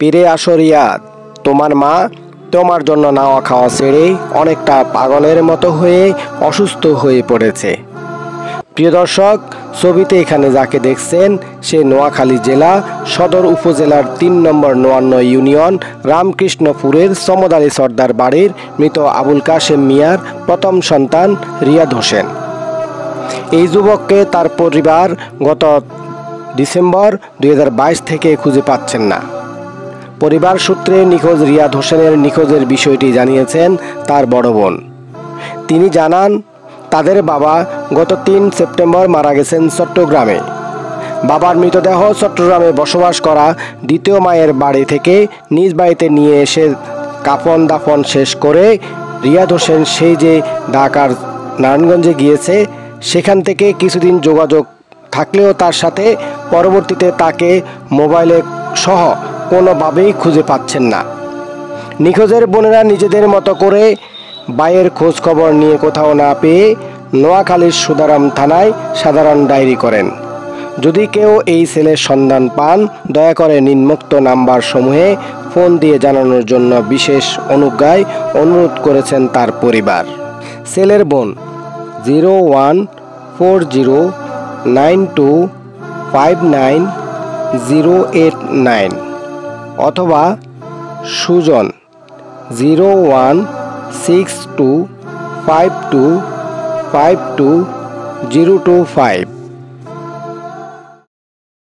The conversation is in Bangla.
ফিরে আসো রিয়াদ, তোমার মা তোমার জন্য নাওয়া খাওয়া ছেড়ে অনেকটা পাগলের মতো হয়ে অসুস্থ হয়ে পড়েছে। প্রিয় দর্শক, ছবিতে এখানে যাকে দেখছেন সে নোয়াখালী জেলা সদর উপজেলার ৩ নম্বর নোয়ান্ন ইউনিয়ন রামকৃষ্ণপুরের চমদারি সর্দার বাড়ির মৃত আবুল কাশেম মিয়ার প্রথম সন্তান রিয়াদ হোসেন। এই যুবককে তার পরিবার গত ডিসেম্বর ২০২২ থেকে খুঁজে পাচ্ছেন না। পরিবার সূত্রে নিখোঁজ রিয়াদ হোসেনের নিখোঁজের বিষয়টি জানিয়েছেন তার বড় বোন। তিনি জানান, তাদের বাবা গত ৩ সেপ্টেম্বর মারা গেছেন চট্টগ্রামে। বাবার মৃতদেহ চট্টগ্রামে বসবাস করা দ্বিতীয় মায়ের বাড়ি থেকে নিজ বাড়িতে নিয়ে এসে কাফন দাফন শেষ করে রিয়াদ হোসেন সেই যে ঢাকার নারায়ণগঞ্জে গিয়েছে, সেখান থেকে কিছুদিন যোগাযোগ থাকলেও তার সাথে পরবর্তীতে তাকে মোবাইলে সহ কোনোভাবেই খুঁজে পাচ্ছেন না। নিখোঁজের বোনেরা নিজেদের মতো করে ভাইয়ের খোঁজ খবর নিয়ে কোথাও না পেয়ে নোয়াখালীর সুদারাম থানায় সাধারণ ডায়েরি করেন। যদি কেউ এই ছেলের সন্ধান পান, দয়া করে নিম্নোক্ত নাম্বার সমূহে ফোন দিয়ে জানানোর জন্য বিশেষ অনুজ্ঞায় অনুরোধ করেছেন তার পরিবার। ছেলের বোন 014092590089 অথবা সুজন 016252522025।